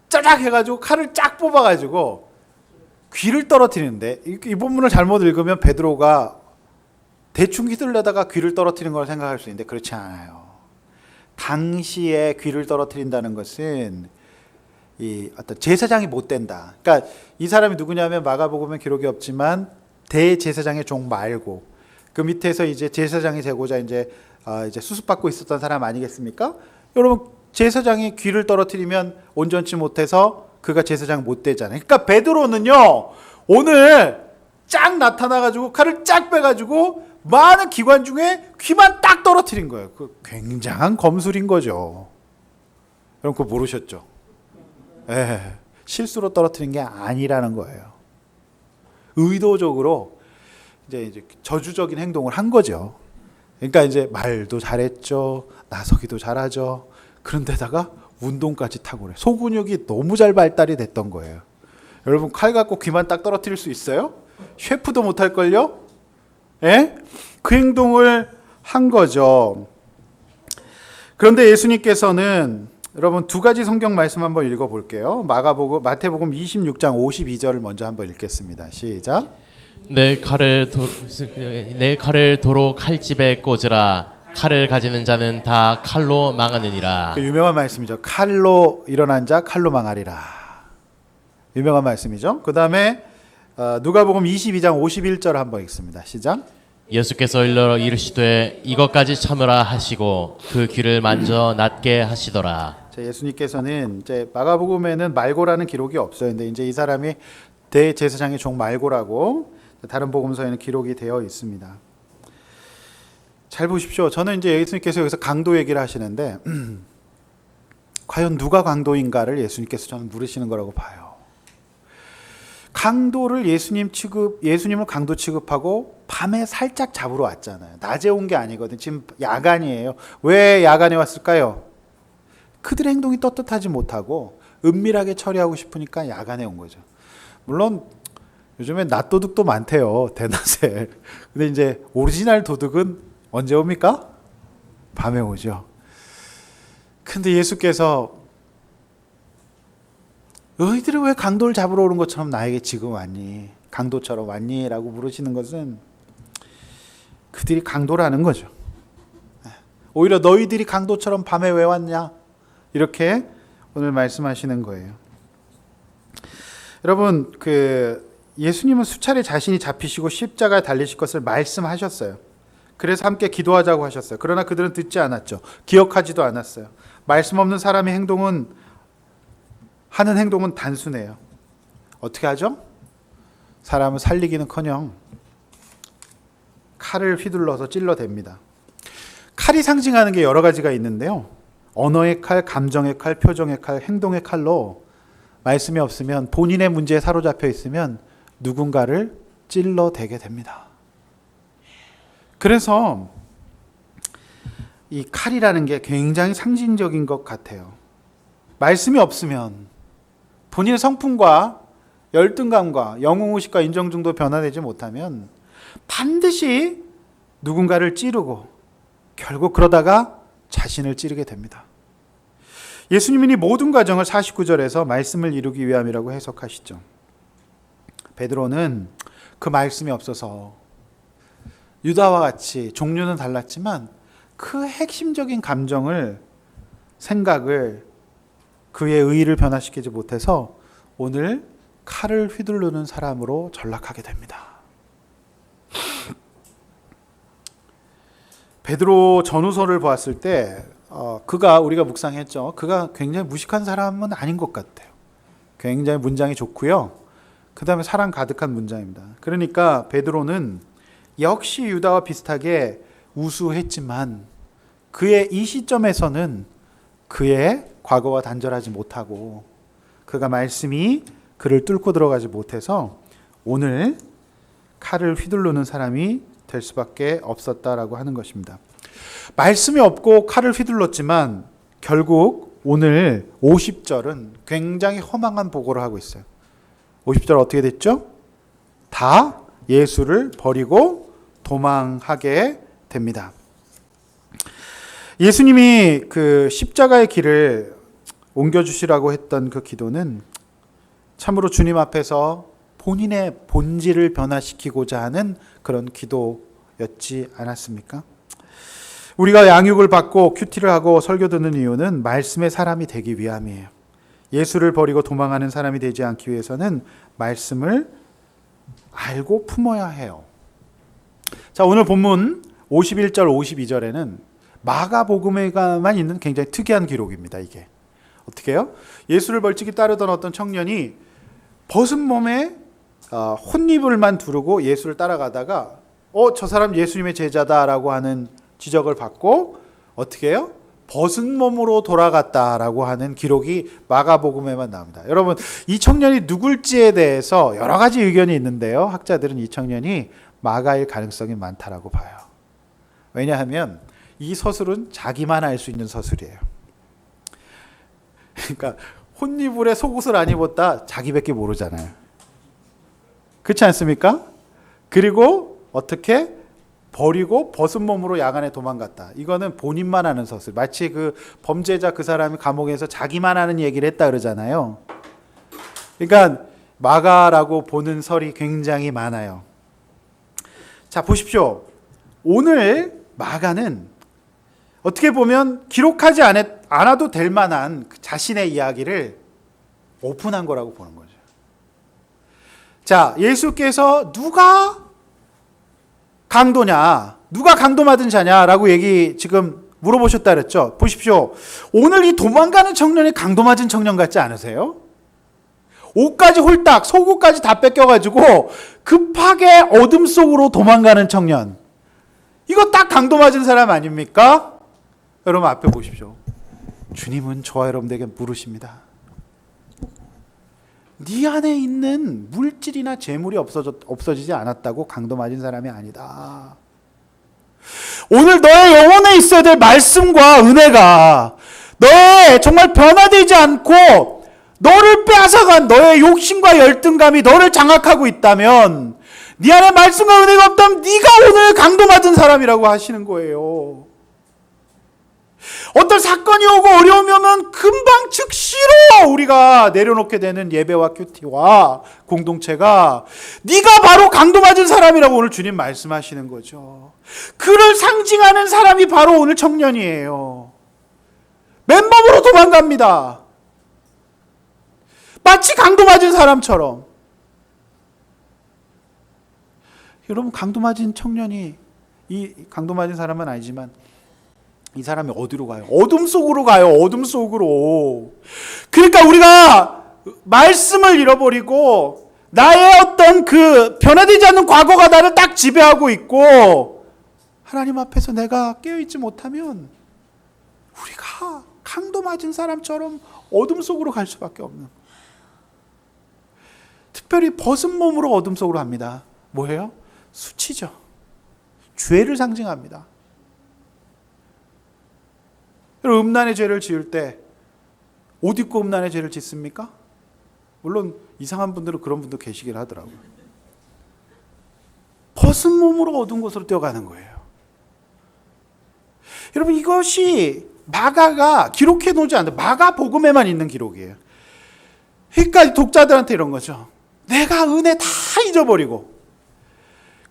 짜작 해가지고 칼을 쫙 뽑아가지고 귀를 떨어뜨리는데, 이 본문을 잘못 읽으면 베드로가 대충 휘둘려다가 귀를 떨어뜨리는 걸 생각할 수 있는데 그렇지 않아요. 당시에 귀를 떨어뜨린다는 것은 이 어떤 제사장이 못 된다. 그러니까 이 사람이 누구냐면 마가복음에 기록이 없지만 대제사장의 종 말고 그 밑에서 이제 제사장이 되고자 이제 수습받고 있었던 사람 아니겠습니까? 여러분, 제사장이 귀를 떨어뜨리면 온전치 못해서 그가 제사장 못 되잖아요. 그러니까 베드로는요 오늘 쫙 나타나가지고 칼을 쫙 빼가지고 많은 기관 중에 귀만 딱 떨어뜨린 거예요. 그 굉장한 검술인 거죠. 여러분 그거 모르셨죠? 예, 실수로 떨어뜨린 게 아니라는 거예요. 의도적으로 이제 저주적인 행동을 한 거죠. 그러니까 이제 말도 잘했죠. 나서기도 잘하죠. 그런데다가 운동까지 탁월해. 소근육이 너무 잘 발달이 됐던 거예요. 여러분 칼 갖고 귀만 딱 떨어뜨릴 수 있어요? 셰프도 못할걸요? 예? 그 행동을 한 거죠. 그런데 예수님께서는 여러분 두 가지 성경 말씀 한번 읽어볼게요. 마태복음 26장 52절을 먼저 한번 읽겠습니다. 시작. 내 칼을 도로 칼집에 꽂으라. 칼을 가지는 자는 다 칼로 망하느니라. 그 유명한 말씀이죠. 칼로 일어난 자 칼로 망하리라. 유명한 말씀이죠. 그 다음에 누가복음 22장 51절 한번 읽습니다. 시작. 예수께서 일러 이르시되 이것까지 참으라 하시고 그 귀를 만져 낫게 하시더라. 자, 예수님께서는 이제 마가복음에는 말고라는 기록이 없어요. 근데 이제 이 사람이 대제사장의 종 말고라고 다른 복음서에는 기록이 되어 있습니다. 잘 보십시오. 저는 이제 예수님께서 여기서 강도 얘기를 하시는데 과연 누가 강도인가를 예수님께서 저는 물으시는 거라고 봐요. 강도를 예수님을 강도 취급하고 밤에 살짝 잡으러 왔잖아요. 낮에 온 게 아니거든. 지금 야간이에요. 왜 야간에 왔을까요? 그들의 행동이 떳떳하지 못하고 은밀하게 처리하고 싶으니까 야간에 온 거죠. 물론 요즘에 낮도둑도 많대요. 대낮에. 근데 이제 오리지널 도둑은 언제 옵니까? 밤에 오죠. 근데 예수께서 너희들이 왜 강도를 잡으러 오는 것처럼 나에게 지금 왔니? 강도처럼 왔니? 라고 물으시는 것은 그들이 강도라는 거죠. 오히려 너희들이 강도처럼 밤에 왜 왔냐? 이렇게 오늘 말씀하시는 거예요. 여러분, 예수님은 수차례 자신이 잡히시고 십자가에 달리실 것을 말씀하셨어요. 그래서 함께 기도하자고 하셨어요. 그러나 그들은 듣지 않았죠. 기억하지도 않았어요. 말씀 없는 사람의 하는 행동은 단순해요. 어떻게 하죠? 사람을 살리기는커녕 칼을 휘둘러서 찔러댑니다. 칼이 상징하는 게 여러 가지가 있는데요. 언어의 칼, 감정의 칼, 표정의 칼, 행동의 칼로 말씀이 없으면 본인의 문제에 사로잡혀 있으면 누군가를 찔러대게 됩니다. 그래서 이 칼이라는 게 굉장히 상징적인 것 같아요. 말씀이 없으면 본인의 성품과 열등감과 영웅의식과 인정중도 변화되지 못하면 반드시 누군가를 찌르고 결국 그러다가 자신을 찌르게 됩니다. 예수님은 이 모든 과정을 49절에서 말씀을 이루기 위함이라고 해석하시죠. 베드로는 그 말씀이 없어서 유다와 같이 종류는 달랐지만 그 핵심적인 생각을 그의 의의를 변화시키지 못해서 오늘 칼을 휘두르는 사람으로 전락하게 됩니다. 베드로 전후서를 보았을 때 우리가 묵상했죠. 그가 굉장히 무식한 사람은 아닌 것 같아요. 굉장히 문장이 좋고요. 그 다음에 사랑 가득한 문장입니다. 그러니까 베드로는 역시 유다와 비슷하게 우수했지만 그의 이 시점에서는 그의 과거와 단절하지 못하고 그가 말씀이 그를 뚫고 들어가지 못해서 오늘 칼을 휘두르는 사람이 될 수밖에 없었다라고 하는 것입니다. 말씀이 없고 칼을 휘둘렀지만 결국 오늘 50절은 굉장히 허망한 보고를 하고 있어요. 50절 어떻게 됐죠? 다 예수를 버리고 도망하게 됩니다. 예수님이 그 십자가의 길을 옮겨주시라고 했던 그 기도는 참으로 주님 앞에서 본인의 본질을 변화시키고자 하는 그런 기도였지 않았습니까? 우리가 양육을 받고 큐티를 하고 설교 듣는 이유는 말씀의 사람이 되기 위함이에요. 예수를 버리고 도망하는 사람이 되지 않기 위해서는 말씀을 알고 품어야 해요. 자, 오늘 본문 51절 52절에는 마가복음에만 있는 굉장히 특이한 기록입니다. 이게 어떻게 해요? 예수를 벌찍이 따르던 어떤 청년이 벗은 몸에 혼입을만 두르고 예수를 따라가다가 저 사람 예수님의 제자다라고 하는 지적을 받고 어떻게 해요? 벗은 몸으로 돌아갔다라고 하는 기록이 마가복음에만 나옵니다. 여러분, 이 청년이 누굴지에 대해서 여러 가지 의견이 있는데요. 학자들은 이 청년이 마가일 가능성이 많다라고 봐요. 왜냐하면 이 서술은 자기만 알 수 있는 서술이에요. 그러니까 혼이불에 속옷을 안 입었다 자기밖에 모르잖아요. 그렇지 않습니까? 그리고 어떻게 버리고 벗은 몸으로 야간에 도망갔다. 이거는 본인만 아는 서술. 마치 그 범죄자 그 사람이 감옥에서 자기만 아는 얘기를 했다 그러잖아요. 그러니까 마가라고 보는 설이 굉장히 많아요. 자, 보십시오. 오늘 마가는 어떻게 보면 기록하지 않아도 될 만한 자신의 이야기를 오픈한 거라고 보는 거죠. 자, 예수께서 누가 강도냐, 누가 강도 맞은 자냐라고 지금 물어보셨다 그랬죠. 보십시오. 오늘 이 도망가는 청년이 강도 맞은 청년 같지 않으세요? 옷까지 홀딱, 속옷까지 다 뺏겨가지고 급하게 어둠 속으로 도망가는 청년. 이거 딱 강도 맞은 사람 아닙니까? 여러분 앞에 보십시오. 주님은 저와 여러분에게 물으십니다. 네 안에 있는 물질이나 재물이 없어지지 않았다고 강도 맞은 사람이 아니다. 오늘 너의 영혼에 있어야 될 말씀과 은혜가 너의 정말 변화되지 않고 너를 빼앗아간 너의 욕심과 열등감이 너를 장악하고 있다면, 네 안에 말씀과 은혜가 없다면 네가 오늘 강도 맞은 사람이라고 하시는 거예요. 어떤 사건이 오고 어려움이 오면 금방 즉시로 우리가 내려놓게 되는 예배와 큐티와 공동체가 네가 바로 강도 맞은 사람이라고 오늘 주님 말씀하시는 거죠. 그를 상징하는 사람이 바로 오늘 청년이에요. 맨몸으로 도망갑니다. 마치 강도 맞은 사람처럼. 여러분, 강도 맞은 청년이, 이 강도 맞은 사람은 아니지만 이 사람이 어디로 가요? 어둠 속으로 가요. 어둠 속으로. 그러니까 우리가 말씀을 잃어버리고 나의 어떤 그 변화되지 않는 과거가 나를 딱 지배하고 있고 하나님 앞에서 내가 깨어있지 못하면 우리가 강도 맞은 사람처럼 어둠 속으로 갈 수밖에 없는. 특별히 벗은 몸으로 어둠 속으로 합니다. 뭐예요? 수치죠. 죄를 상징합니다. 여러분, 음란의 죄를 지을 때 옷 입고 음란의 죄를 짓습니까? 물론 이상한 분들은 그런 분도 계시긴 하더라고요. 벗은 몸으로 어두운 곳으로 뛰어가는 거예요. 여러분, 이것이 마가가 기록해 놓지 않는다. 마가복음에만 있는 기록이에요. 그러니까 독자들한테 이런 거죠. 내가 은혜 다 잊어버리고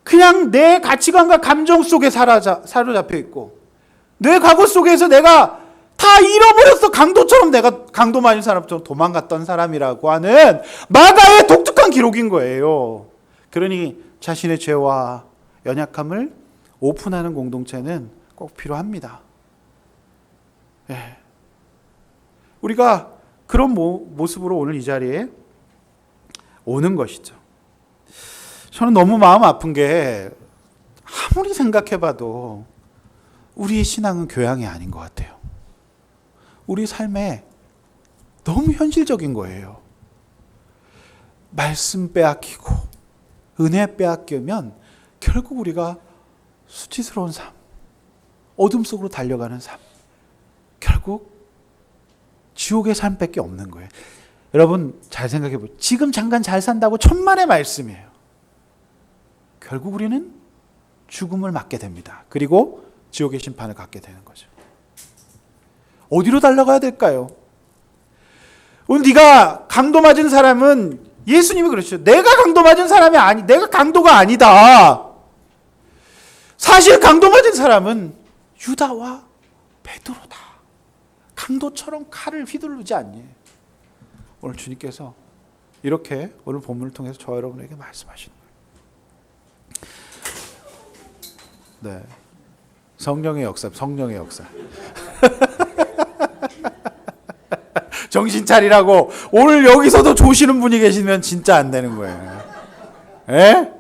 그냥 내 가치관과 감정 속에 사로잡혀 있고 내 과거 속에서 내가 다 잃어버렸어. 강도처럼, 내가 강도 맞은 사람처럼 도망갔던 사람이라고 하는 마가의 독특한 기록인 거예요. 그러니 자신의 죄와 연약함을 오픈하는 공동체는 꼭 필요합니다. 예. 우리가 그런 모습으로 오늘 이 자리에 오는 것이죠. 저는 너무 마음 아픈 게 아무리 생각해봐도 우리의 신앙은 교양이 아닌 것 같아요. 우리 삶에 너무 현실적인 거예요. 말씀 빼앗기고 은혜 빼앗기면 결국 우리가 수치스러운 삶, 어둠 속으로 달려가는 삶, 결국 지옥의 삶밖에 없는 거예요. 여러분 잘 생각해 보세요. 지금 잠깐 잘 산다고 천만의 말씀이에요. 결국 우리는 죽음을 맞게 됩니다. 그리고 지옥의 심판을 갖게 되는 거죠. 어디로 달려가야 될까요? 오늘 네가 강도 맞은 사람은, 예수님이 그러시죠. 내가 강도 맞은 사람이 내가 강도가 아니다. 사실 강도 맞은 사람은 유다와 베드로다. 강도처럼 칼을 휘두르지 않니? 오늘 주님께서 이렇게 오늘 본문을 통해서 저와 여러분에게 말씀하시는 거예요. 네, 성령의 역사. 정신 차리라고 오늘 여기서도 조시는 분이 계시면 진짜 안 되는 거예요. 예?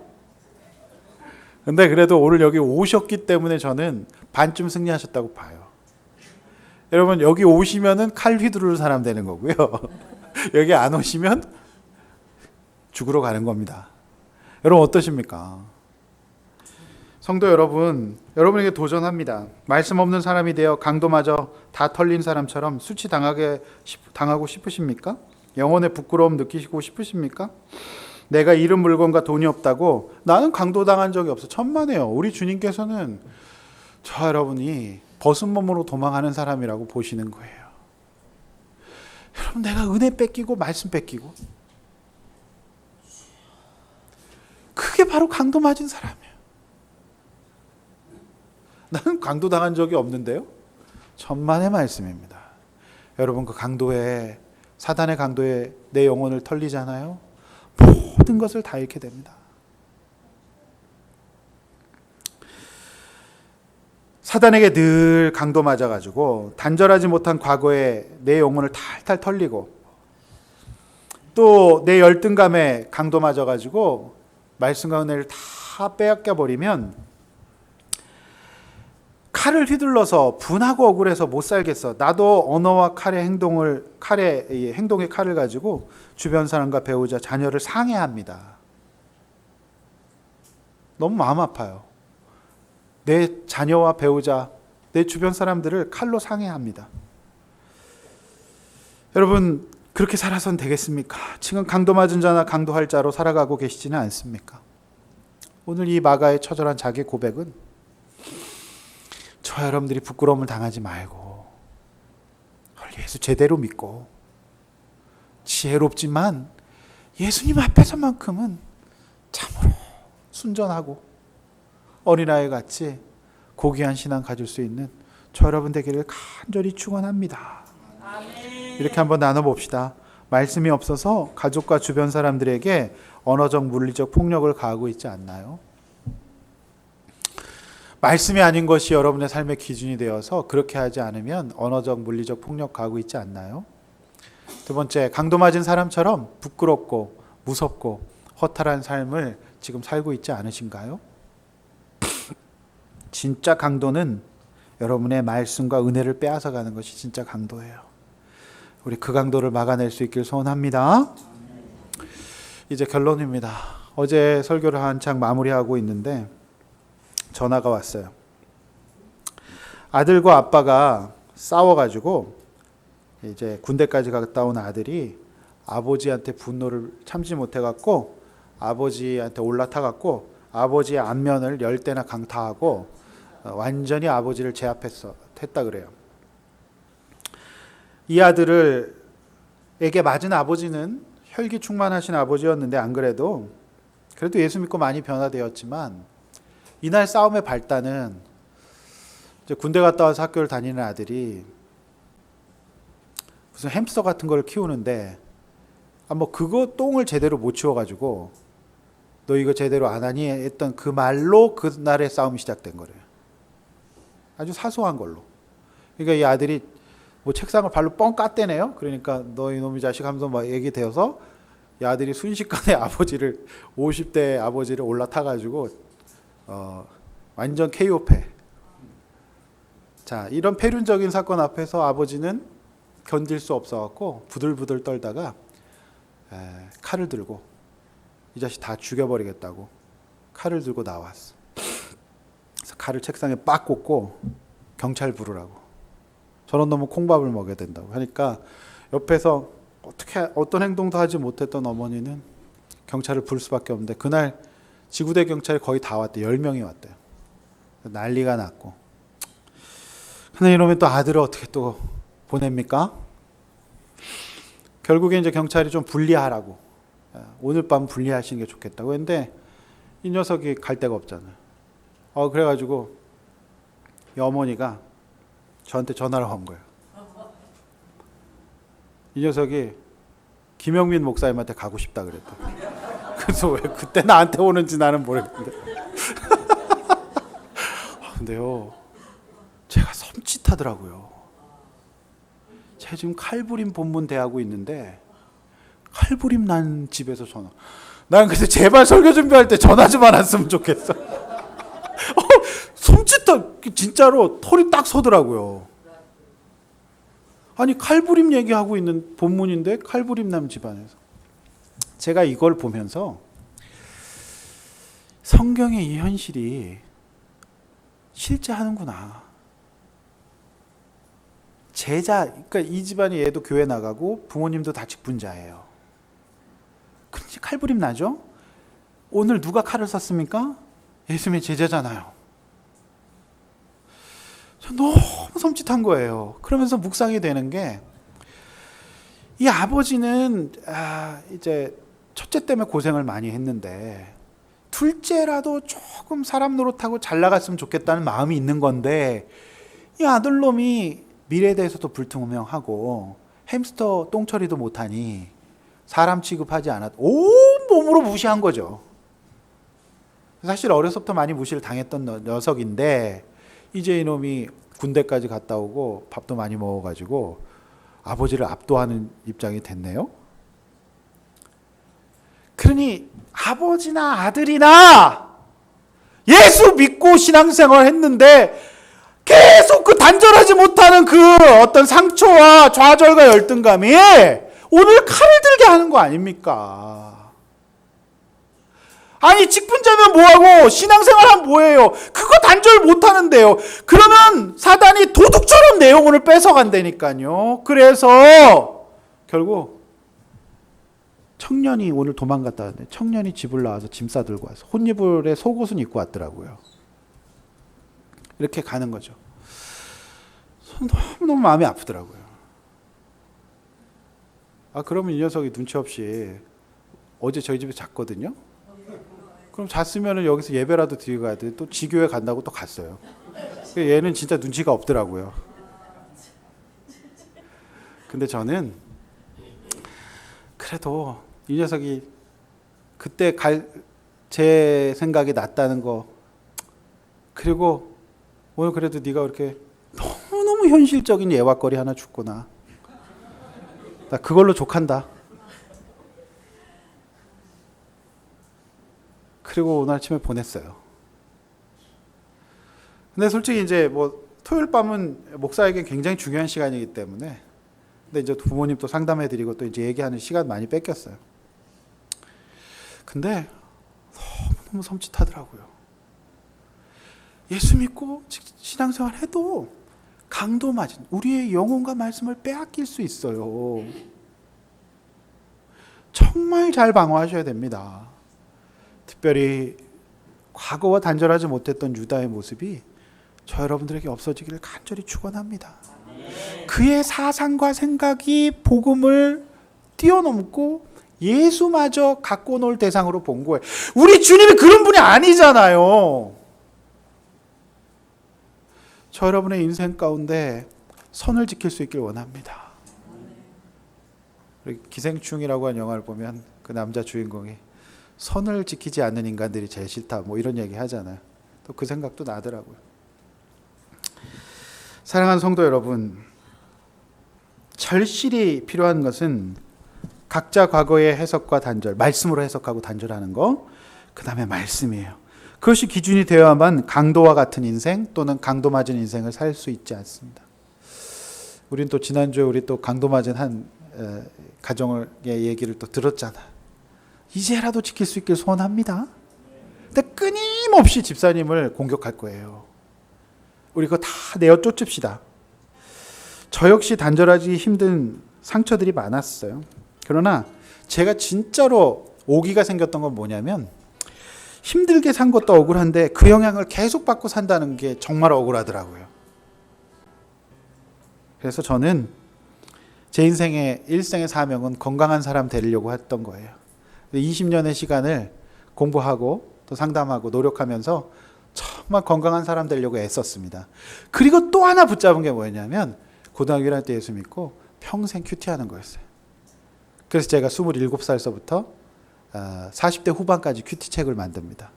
근데 그래도 오늘 여기 오셨기 때문에 저는 반쯤 승리하셨다고 봐요. 여러분 여기 오시면은 칼 휘두를 사람 되는 거고요. 여기 안 오시면 죽으러 가는 겁니다. 여러분 어떠십니까? 성도 여러분, 여러분에게 도전합니다. 말씀 없는 사람이 되어 강도마저 다 털린 사람처럼 당하고 싶으십니까? 영혼의 부끄러움 느끼시고 싶으십니까? 내가 잃은 물건과 돈이 없다고 나는 강도당한 적이 없어. 천만에요. 우리 주님께서는 저 여러분이 벗은 몸으로 도망하는 사람이라고 보시는 거예요. 여러분 내가 은혜 뺏기고 말씀 뺏기고 그게 바로 강도 맞은 사람이에요. 나는 강도 당한 적이 없는데요. 천만의 말씀입니다. 여러분 그 강도에 사단의 강도에 내 영혼을 털리잖아요. 모든 것을 다 잃게 됩니다. 사단에게 늘 강도 맞아가지고 단절하지 못한 과거에 내 영혼을 탈탈 털리고 또 내 열등감에 강도 맞아가지고 말씀과 은혜를 다 빼앗겨 버리면 칼을 휘둘러서 분하고 억울해서 못 살겠어. 나도 언어와 칼의 행동의 칼을 가지고 주변 사람과 배우자, 자녀를 상해합니다. 너무 마음 아파요. 내 자녀와 배우자, 내 주변 사람들을 칼로 상해합니다. 여러분 그렇게 살아선 되겠습니까? 지금 강도 맞은 자나 강도할 자로 살아가고 계시지는 않습니까? 오늘 이 마가의 처절한 자기 고백은 저 여러분들이 부끄러움을 당하지 말고 예수 제대로 믿고 지혜롭지만 예수님 앞에서만큼은 참으로 순전하고 어린아이 같이 고귀한 신앙 가질 수 있는 저 여러분 되기를 간절히 축원합니다. 이렇게 한번 나눠봅시다. 말씀이 없어서 가족과 주변 사람들에게 언어적 물리적 폭력을 가하고 있지 않나요? 말씀이 아닌 것이 여러분의 삶의 기준이 되어서 그렇게 하지 않으면 언어적 물리적 폭력 가하고 있지 않나요? 두 번째, 강도 맞은 사람처럼 부끄럽고 무섭고 허탈한 삶을 지금 살고 있지 않으신가요? 진짜 강도는 여러분의 말씀과 은혜를 빼앗아가는 것이 진짜 강도예요. 우리 그 강도를 막아낼 수 있길 소원합니다. 이제 결론입니다. 어제 설교를 한창 마무리하고 있는데 전화가 왔어요. 아들과 아빠가 싸워가지고 이제 군대까지 갔다 온 아들이 아버지한테 분노를 참지 못해갖고 아버지한테 올라타갖고 아버지의 안면을 10대나 강타하고 완전히 아버지를 제압했다 그래요. 이 아들에게 맞은 아버지는 혈기 충만하신 아버지였는데 안 그래도 예수 믿고 많이 변화되었지만 이날 싸움의 발단은 이제 군대 갔다 와서 학교를 다니는 아들이 무슨 햄스터 같은 걸 키우는데 뭐 그거 똥을 제대로 못 치워가지고 너 이거 제대로 안 하니 했던 그 말로 그날의 싸움이 시작된 거래요. 아주 사소한 걸로. 그러니까 이 아들이 뭐 책상을 발로 뻥 깠대네요. 그러니까 너 이놈의 자식 하면서 막 얘기되어서 이 아들이 순식간에 50대 아버지를 올라타가지고 완전 KO패. 자, 이런 폐륜적인 사건 앞에서 아버지는 견딜 수 없어갖고 부들부들 떨다가 칼을 들고 이 자식 다 죽여버리겠다고 칼을 들고 나왔어. 그래서 칼을 책상에 빡 꽂고 경찰 부르라고. 저런 놈은 콩밥을 먹여야 된다고 하니까 옆에서 어떤 행동도 하지 못했던 어머니는 경찰을 부를 수밖에 없는데 그날 지구대 경찰이 거의 다 왔대. 10명이 왔대요. 난리가 났고. 근데 이놈이 또 아들을 어떻게 또 보냅니까? 결국에 이제 경찰이 좀 분리하라고. 오늘 밤 분리하시는 게 좋겠다고 했는데 이 녀석이 갈 데가 없잖아요. 그래가지고 이 어머니가 저한테 전화를 건 거예요. 이 녀석이 김영민 목사님한테 가고 싶다 그랬다. 그래서 왜 그때 나한테 오는지 나는 모르겠는데. 근데요, 제가 섬찟하더라고요. 제가 지금 칼부림 본문 대하고 있는데 칼부림 난 집에서 전화. 난 그래서 제발 설교 준비할 때 전화 좀 안 왔으면 좋겠어. 섬찟한, 진짜로 털이 딱 서더라고요. 아니 칼부림 얘기하고 있는 본문인데 칼부림남 집안에서. 제가 이걸 보면서 성경의 이 현실이 실제 하는구나. 제자, 그러니까 이 집안이 얘도 교회 나가고 부모님도 다 직분자예요. 근데 칼부림 나죠? 오늘 누가 칼을 쐈습니까? 예수님의 제자잖아요. 너무 섬찟한 거예요. 그러면서 묵상이 되는 게, 이 아버지는 이제 첫째 때문에 고생을 많이 했는데 둘째라도 조금 사람 노릇하고 잘 나갔으면 좋겠다는 마음이 있는 건데, 이 아들놈이 미래에 대해서도 불투명하고 햄스터 똥처리도 못하니 사람 취급하지 않았, 온 몸으로 무시한 거죠. 사실 어려서부터 많이 무시를 당했던 녀석인데 이제 이놈이 군대까지 갔다 오고 밥도 많이 먹어가지고 아버지를 압도하는 입장이 됐네요. 그러니 아버지나 아들이나 예수 믿고 신앙생활 했는데 계속 그 단절하지 못하는 그 어떤 상처와 좌절과 열등감이 오늘 칼을 들게 하는 거 아닙니까? 아니 직분자면 뭐하고 신앙생활하면 뭐예요? 그거 단절 못하는데요. 그러면 사단이 도둑처럼 내 영혼을 뺏어간다니까요. 그래서 결국 청년이 오늘 도망갔다 왔는데, 청년이 집을 나와서 짐 싸들고 와서 혼이불에 속옷은 입고 왔더라고요. 이렇게 가는 거죠. 너무너무 마음이 아프더라고요. 그러면 이 녀석이 눈치 없이 어제 저희 집에 잤거든요. 그럼 잤으면 여기서 예배라도 드리고 가야 돼. 또 지교회 간다고 또 갔어요. 얘는 진짜 눈치가 없더라고요. 근데 저는 그래도 이 녀석이 그때 제 생각이 낫다는 거, 그리고 오늘 그래도 네가 그렇게 너무너무 현실적인 예화거리 하나 줬구나. 나 그걸로 족한다. 그리고 오늘 아침에 보냈어요. 근데 솔직히 이제 뭐 토요일 밤은 목사에게 굉장히 중요한 시간이기 때문에, 근데 이제 부모님 또 상담해드리고 또 이제 얘기하는 시간 많이 뺏겼어요. 근데 너무 섬찟하더라고요. 예수 믿고 신앙생활 해도 강도 맞은 우리의 영혼과 말씀을 빼앗길 수 있어요. 정말 잘 방어하셔야 됩니다. 특별히 과거와 단절하지 못했던 유다의 모습이 저 여러분들에게 없어지기를 간절히 축원합니다. 그의 사상과 생각이 복음을 뛰어넘고 예수마저 갖고 놀 대상으로 본 거예요. 우리 주님이 그런 분이 아니잖아요. 저 여러분의 인생 가운데 선을 지킬 수 있길 원합니다. 기생충이라고 하는 영화를 보면 그 남자 주인공이 선을 지키지 않는 인간들이 제일 싫다, 뭐 이런 얘기 하잖아요. 또 그 생각도 나더라고요. 사랑하는 성도 여러분, 절실히 필요한 것은 각자 과거의 해석과 단절, 말씀으로 해석하고 단절하는 거, 그 다음에 말씀이에요. 그것이 기준이 되어야만 강도와 같은 인생 또는 강도 맞은 인생을 살 수 있지 않습니다. 우린 또 지난주에 우리 또 강도 맞은 한 가정의 얘기를 또 들었잖아. 이제라도 지킬 수 있길 소원합니다. 근데 끊임없이 집사님을 공격할 거예요. 우리 그거 다 내어 쫓읍시다. 저 역시 단절하기 힘든 상처들이 많았어요. 그러나 제가 진짜로 오기가 생겼던 건 뭐냐면, 힘들게 산 것도 억울한데 그 영향을 계속 받고 산다는 게 정말 억울하더라고요. 그래서 저는 제 인생의 일생의 사명은 건강한 사람 되려고 했던 거예요. 20년의 시간을 공부하고 또 상담하고 노력하면서 정말 건강한 사람 되려고 애썼습니다. 그리고 또 하나 붙잡은 게 뭐였냐면, 고등학교 1학년 때 예수 믿고 평생 큐티하는 거였어요. 그래서 제가 27살서부터 40대 후반까지 큐티책을 만듭니다.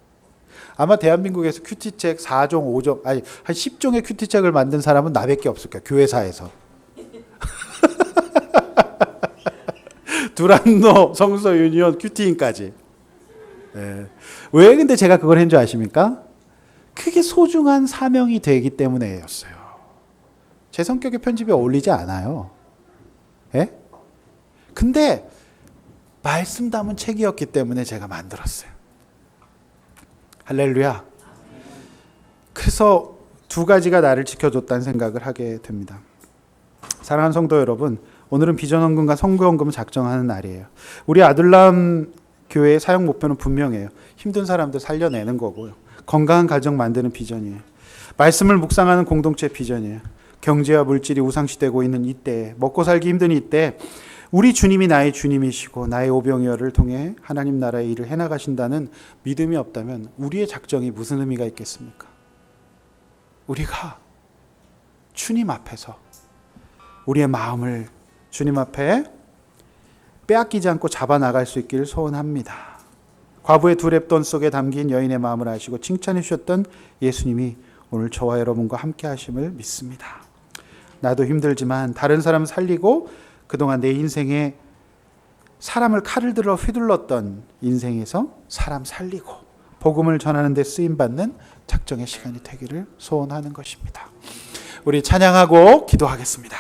아마 대한민국에서 큐티책 4종, 5종, 아니 한 10종의 큐티책을 만든 사람은 나밖에 없을 거예요. 교회사에서. 두란노, 성서, 유니온, 큐티인까지. 네. 왜 근데 제가 그걸 한 줄 아십니까? 그게 소중한 사명이 되기 때문에였어요. 제 성격의 편집에 어울리지 않아요. 예? 근데 말씀 담은 책이었기 때문에 제가 만들었어요. 할렐루야. 그래서 두 가지가 나를 지켜줬다는 생각을 하게 됩니다. 사랑하는 성도 여러분, 오늘은 비전헌금과 선교헌금을 작정하는 날이에요. 우리 아들람 교회의 사역 목표는 분명해요. 힘든 사람들 살려내는 거고요. 건강한 가정 만드는 비전이에요. 말씀을 묵상하는 공동체 비전이에요. 경제와 물질이 우상시되고 있는 이때에, 먹고 살기 힘든 이때 우리 주님이 나의 주님이시고 나의 오병이어를 통해 하나님 나라의 일을 해나가신다는 믿음이 없다면 우리의 작정이 무슨 의미가 있겠습니까? 우리가 주님 앞에서 우리의 마음을 주님 앞에 빼앗기지 않고 잡아나갈 수 있기를 소원합니다. 과부의 두 랩돈 속에 담긴 여인의 마음을 아시고 칭찬해 주셨던 예수님이 오늘 저와 여러분과 함께 하심을 믿습니다. 나도 힘들지만 다른 사람 살리고 그동안 내 인생에 사람을 칼을 들어 휘둘렀던 인생에서 사람 살리고 복음을 전하는 데 쓰임받는 작정의 시간이 되기를 소원하는 것입니다. 우리 찬양하고 기도하겠습니다.